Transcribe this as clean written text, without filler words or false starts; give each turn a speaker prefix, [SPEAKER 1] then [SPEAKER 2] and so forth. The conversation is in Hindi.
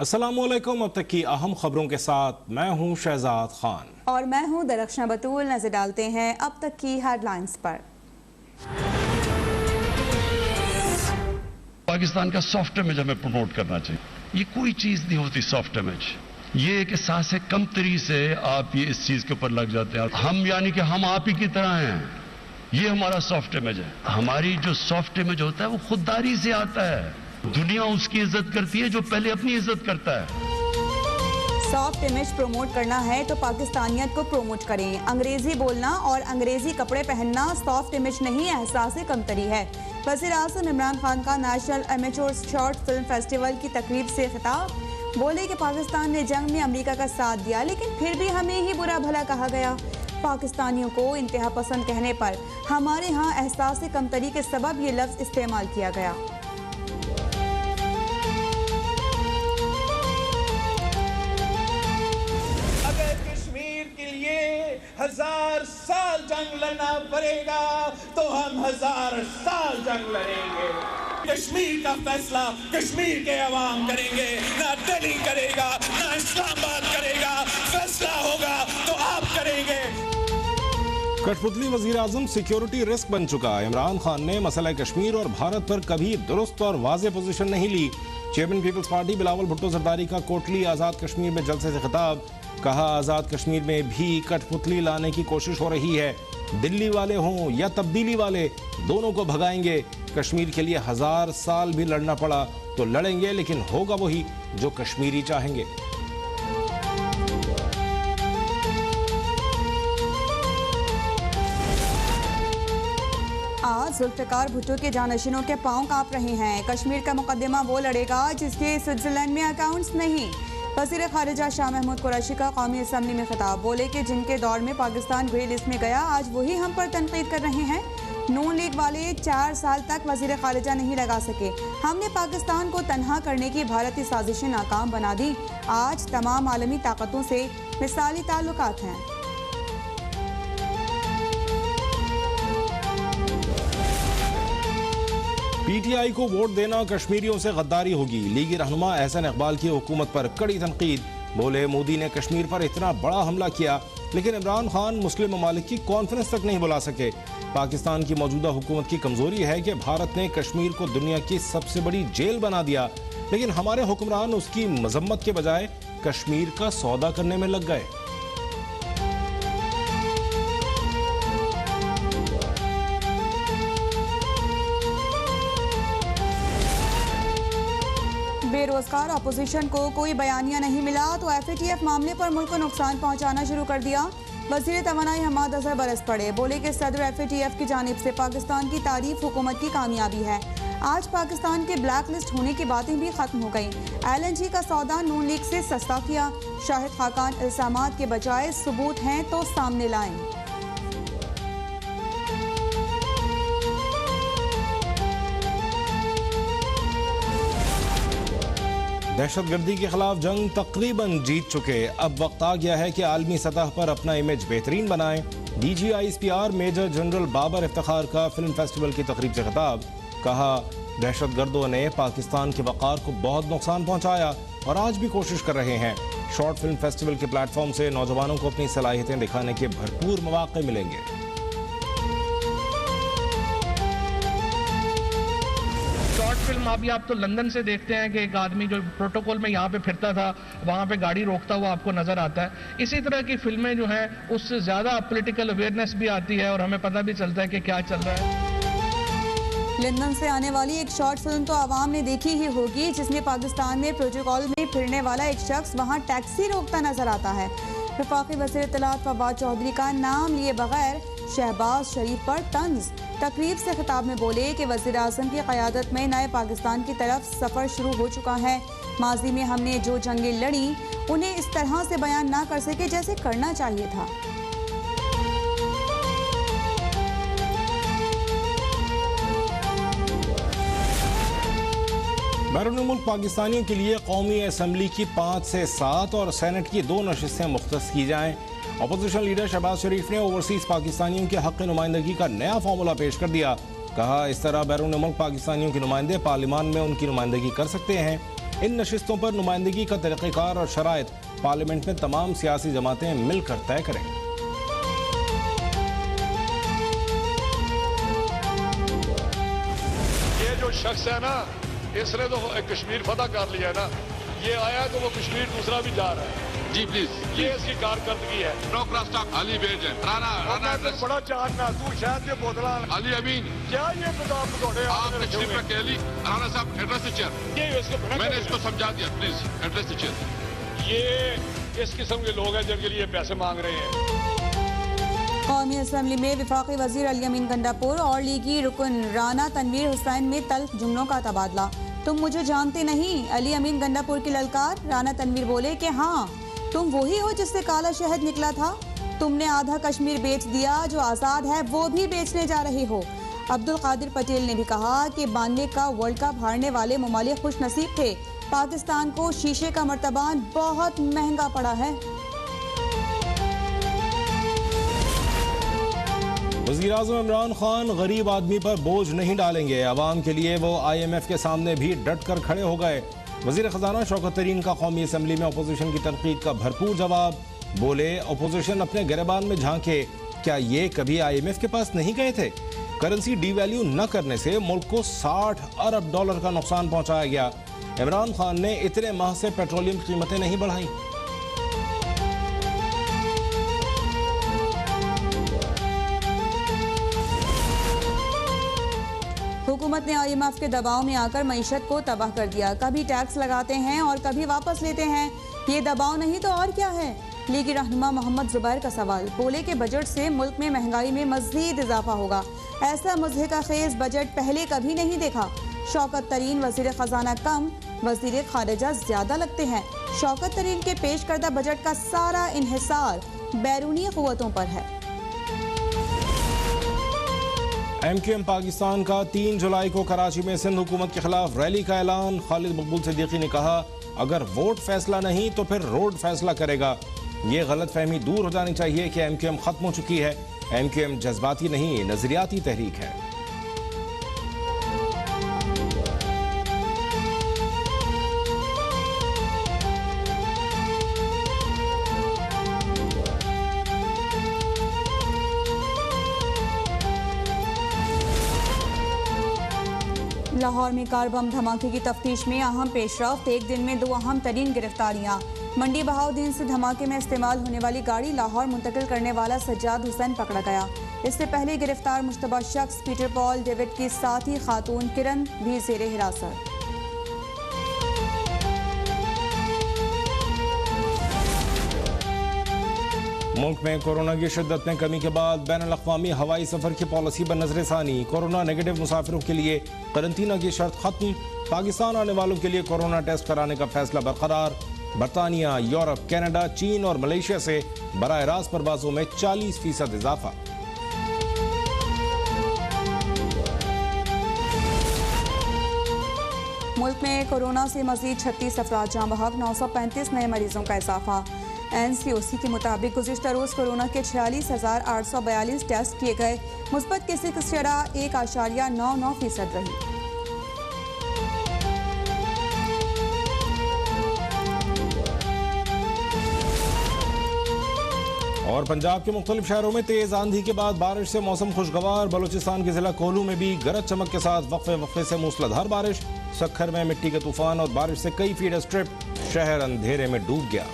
[SPEAKER 1] अस्सलामुअलैकुम। अब तक की अहम खबरों के साथ मैं हूं शहजाद खान
[SPEAKER 2] और मैं हूं दरख्शां बतूल। नजर डालते हैं अब तक की हेडलाइंस पर।
[SPEAKER 3] पाकिस्तान का सॉफ्ट इमेज हमें प्रमोट करना चाहिए। ये कोई चीज नहीं होती सॉफ्ट इमेज, ये एक एहसास है कमतरी से आप ये इस चीज के ऊपर लग जाते हैं। हम यानी कि हम आप ही की तरह हैं, ये हमारा सॉफ्ट इमेज है। हमारी जो सॉफ्ट इमेज होता है वो खुददारी से आता है। दुनिया उसकी इज्जत करती है जो पहले अपनी इज्जत करता है।
[SPEAKER 2] सॉफ्ट इमेज प्रमोट करना है तो पाकिस्तानियत को प्रमोट करें। अंग्रेजी बोलना और अंग्रेजी कपड़े पहनना सॉफ्ट इमेज नहीं, एहसास कमतरी है। वज़ीर आज़म इमरान खान का national amateur short film festival की तकरीब से खिताब। बोले कि पाकिस्तान ने जंग में अमेरिका का साथ दिया लेकिन फिर भी हमें ही बुरा भला कहा गया। पाकिस्तानियों को इंतहा पसंद कहने पर हमारे यहाँ एहसास कमतरी के सबब ये लफ्ज़ इस्तेमाल किया गया।
[SPEAKER 4] हजार साल जंग लड़ना पड़ेगा तो हम 1000 साल जंग लड़ेंगे। कश्मीर का फैसला कश्मीर के अवाम करेंगे, ना दिल्ली करेगा ना इस्लामाबाद करेगा। फैसला होगा तो आप करेंगे।
[SPEAKER 1] कठपुतली वजीर आजम सिक्योरिटी रिस्क बन चुका। इमरान खान ने मसला कश्मीर और भारत पर कभी दुरुस्त और वाज़ेह पोजीशन नहीं ली। चेयरमैन पीपल्स पार्टी बिलावल भुट्टो जरदारी का कोटली आज़ाद कश्मीर में जलसे से खिताब। कहा, आज़ाद कश्मीर में भी कठपुतली लाने की कोशिश हो रही है। दिल्ली वाले हों या तब्दीली वाले, दोनों को भगाएंगे। कश्मीर के लिए 1000 साल भी लड़ना पड़ा तो लड़ेंगे, लेकिन होगा वही जो कश्मीरी चाहेंगे।
[SPEAKER 2] आज जुल्फ़िकार भुट्टो के जानशीनों के पांव कांप रहे हैं। कश्मीर का मुकदमा वो लड़ेगा जिसके स्विट्जरलैंड में अकाउंट्स नहीं। वज़ीर खारिजा शाह महमूद कुरैशी का कौमी असम्बली में खिताब। बोले कि जिनके दौर में पाकिस्तान ग्रे लिस्ट में गया आज वही हम पर तनकीद कर रहे हैं। नून लीग वाले 4 साल तक वज़ीर खारिजा नहीं लगा सके। हमने पाकिस्तान को तनहा करने की भारतीय साजिशें नाकाम बना दी। आज तमाम आलमी ताकतों से मिसाली ताल्लुकात हैं।
[SPEAKER 1] पीटीआई को वोट देना कश्मीरियों से गद्दारी होगी। लीगी रहनुमा एहसन इकबाल की हुकूमत पर कड़ी तनकीद। बोले, मोदी ने कश्मीर पर इतना बड़ा हमला किया लेकिन इमरान खान मुस्लिम ममालिक की कॉन्फ्रेंस तक नहीं बुला सके। पाकिस्तान की मौजूदा हुकूमत की कमजोरी है कि भारत ने कश्मीर को दुनिया की सबसे बड़ी जेल बना दिया, लेकिन हमारे हुक्मरान उसकी मजम्मत के बजाय कश्मीर का सौदा करने में लग गए।
[SPEAKER 2] बेरोजगार अपोजिशन को कोई बयानिया नहीं मिला तो FATF मामले पर मुल्क को नुकसान पहुंचाना शुरू कर दिया। वजीर तवानाई हमाद अजहर बरस पड़े। बोले कि सदर FATF की जानिब से पाकिस्तान की तारीफ हुकूमत की कामयाबी है। आज पाकिस्तान के ब्लैक लिस्ट होने की बातें भी खत्म हो गई। LNG का सौदा नून लीग से सस्ता किया। शाहिद खाकान इल्जामात के बजाय सबूत हैं तो सामने लाएं।
[SPEAKER 1] दहशतगर्दी के खिलाफ जंग तकरीबन जीत चुके। अब वक्त आ गया है कि आलमी सतह पर अपना इमेज बेहतरीन बनाएं। DGISPR major general Babar Iftikhar का फिल्म फेस्टिवल की तकरीब से खिताब। कहा, दहशतगर्दों ने पाकिस्तान के वक़ार को बहुत नुकसान पहुंचाया और आज भी कोशिश कर रहे हैं। शॉर्ट फिल्म फेस्टिवल के प्लेटफॉर्म से नौजवानों को अपनी सलाहियतें दिखाने के भरपूर मौके मिलेंगे।
[SPEAKER 5] शॉर्ट फिल्म अभी आप तो लंदन से देखते हैं कि एक आदमी जो प्रोटोकॉल में यहाँ पे फिरता था वहाँ पे गाड़ी रोकता हुआ आपको नजर आता है। इसी तरह की फिल्में जो हैं उससे ज्यादा पॉलिटिकल अवेयरनेस भी आती है और हमें पता भी चलता है कि क्या चल रहा है।
[SPEAKER 2] लंदन से आने वाली एक शॉर्ट फिल्म तो आवाम ने देखी ही होगी, जिसमें पाकिस्तान में प्रोटोकॉल में फिरने वाला एक शख्स वहाँ टैक्सी रोकता नजर आता है। वफाकी वज़ीर इत्तलात फवाद चौधरी का नाम लिए बगैर शहबाज शरीफ पर तंज। तकरीब से खिताब में बोले कि वज़ीर आज़म की क़यादत में नए पाकिस्तान की तरफ सफ़र शुरू हो चुका है। माजी में हमने जो जंगें लड़ी उन्हें इस तरह से बयान ना कर सके जैसे करना चाहिए था।
[SPEAKER 1] बैरून मुल्क पाकिस्तानियों के लिए कौमी असम्बली की 5 से 7 और सेनेट की 2 नशिस्तें मुख्तस की जाएं। अपोजिशन लीडर शहबाज शरीफ ने ओवरसीज पाकिस्तानियों के हक़ नुमाइंदगी का नया फार्मूला पेश कर दिया। कहा, इस तरह बैरून मुल्क पाकिस्तानियों के नुमाइंदे पार्लियामान में उनकी नुमाइंदगी कर सकते हैं। इन नशिस्तों पर नुमाइंदगी का तरीक़ेकार और शराइत पार्लियामेंट में तमाम सियासी जमातें मिलकर तय करें।
[SPEAKER 6] ये जो शख्स है ना, इसने तो कश्मीर फतह कर लिया ना, ये आया तो वो कश्मीर दूसरा भी जा रहा है।
[SPEAKER 7] जी प्लीज,
[SPEAKER 6] ये इसकी कारकर्दगी है।
[SPEAKER 7] नो क्रॉस टॉक अली बेज है राना
[SPEAKER 6] बड़ा चाहना तू शायद ये बोतला
[SPEAKER 7] अली अमीन,
[SPEAKER 6] क्या ये बताओ पकौड़े
[SPEAKER 7] आप तशरीफ रखे अली राना साहब, एड्रेस द चेयर।
[SPEAKER 6] ये इसको
[SPEAKER 7] मैंने इसको समझा दिया, प्लीज एड्रेस द चेयर।
[SPEAKER 6] ये इस किस्म के लोग हैं जिनके लिए पैसे मांग रहे हैं।
[SPEAKER 2] कौमी असम्बली में वफाकी वजीर अली अमीन गंडापुर और लीगी रुकन राना तनवीर हुसैन में तल्ख जुमलों का तबादला। तुम मुझे जानते नहीं, अली अमीन गंडापुर की ललकार। राना तनवीर बोले कि हाँ, तुम वही हो जिससे काला शहद निकला था। तुमने आधा कश्मीर बेच दिया, जो आज़ाद है वो भी बेचने जा रहे हो। अब्दुल कादिर पटेल ने भी कहा कि 92 का वर्ल्ड कप हारने वाले ममालिक खुश नसीब थे। पाकिस्तान को शीशे का मर्तबान बहुत महंगा पड़ा है।
[SPEAKER 1] वज़ीर-ए-आज़म इमरान खान गरीब आदमी पर बोझ नहीं डालेंगे। अवाम के लिए वो IMF के सामने भी डट कर खड़े हो गए। वज़ीर ख़जाना शौकत तरीन का कौमी असम्बली में अपोजिशन की तनकीद का भरपूर जवाब। बोले, अपोजिशन अपने गिरबान में झांके, क्या ये कभी IMF के पास नहीं गए थे? करेंसी डीवैल्यू न करने से मुल्क को $60 अरब का नुकसान पहुंचाया गया। इमरान खान ने इतने माह से पेट्रोलियम कीमतें नहीं बढ़ाई।
[SPEAKER 2] हुकूमत ने IMF के दबाव में आकर मईशत को तबाह कर दिया। कभी टैक्स लगाते हैं और कभी वापस लेते हैं। ये दबाव नहीं तो और क्या है? लीगी रहनुमा मोहम्मद जुबैर का सवाल। बोले कि बजट से मुल्क में महंगाई में मजीद इजाफा होगा। ऐसा मुज़हिका खेज बजट पहले कभी नहीं देखा। शौकत तरीन वज़ीर ख़जाना कम, वज़ीर खारिजा ज्यादा लगते हैं। शौकत तरीन के पेश करदा बजट का सारा इन्हिसार बैरूनी क़ुव्वतों पर है।
[SPEAKER 1] MQM पाकिस्तान का 3 जुलाई को कराची में सिंध हुकूमत के खिलाफ रैली का ऐलान। खालिद मकबूल सिद्दीकी ने कहा, अगर वोट फैसला नहीं तो फिर रोड फैसला करेगा। ये गलत फहमी दूर हो जानी चाहिए कि MQM खत्म हो चुकी है। MQM जज्बाती नहीं, नजरियाती तहरीक है।
[SPEAKER 2] लाहौर में कार बम धमाके की तफ्तीश में अहम पेशरफ्त। एक दिन में 2 अहम तरीन गिरफ्तारियां। मंडी बहाउद्दीन से धमाके में इस्तेमाल होने वाली गाड़ी लाहौर मुंतकिल करने वाला सज्जाद हुसैन पकड़ा गया। इससे पहले गिरफ्तार मुश्तबा शख्स पीटर पॉल डेविड की साथी खातून किरण भी ज़ेरे हिरासत।
[SPEAKER 1] मुल्क में कोरोना की शिद्दत में कमी के बाद बैनुल-अक़वामी हवाई सफर की पॉलिसी पर नजरसानी। कोरोना नेगेटिव मुसाफिरों के लिए करंतना की शर्त खत्म। पाकिस्तान आने वालों के लिए कोरोना टेस्ट कराने का फैसला बरकरार। बरतानिया, यूरोप, कनाडा, चीन और मलेशिया से बराह रास्त परवाजों में 40% इजाफा।
[SPEAKER 2] मुल्क में कोरोना से मजीद 36 अफराद जाँ बहक, 935 नए मरीजों का इजाफा। NCOC के मुताबिक गुज़िश्ता रोज़ कोरोना के 46,842 टेस्ट किए गए। मुस्बत केसेस की शरह 1.99% रही।
[SPEAKER 1] और पंजाब के मुख्तलिफ शहरों में तेज आंधी के बाद बारिश से मौसम खुशगवार। बलूचिस्तान के जिला कोलू में भी गरज चमक के साथ वक्फे वक्फे से मूसलाधार बारिश। सखर में मिट्टी के तूफान और बारिश से कई फीडर स्ट्रिप, शहर अंधेरे में डूब गया।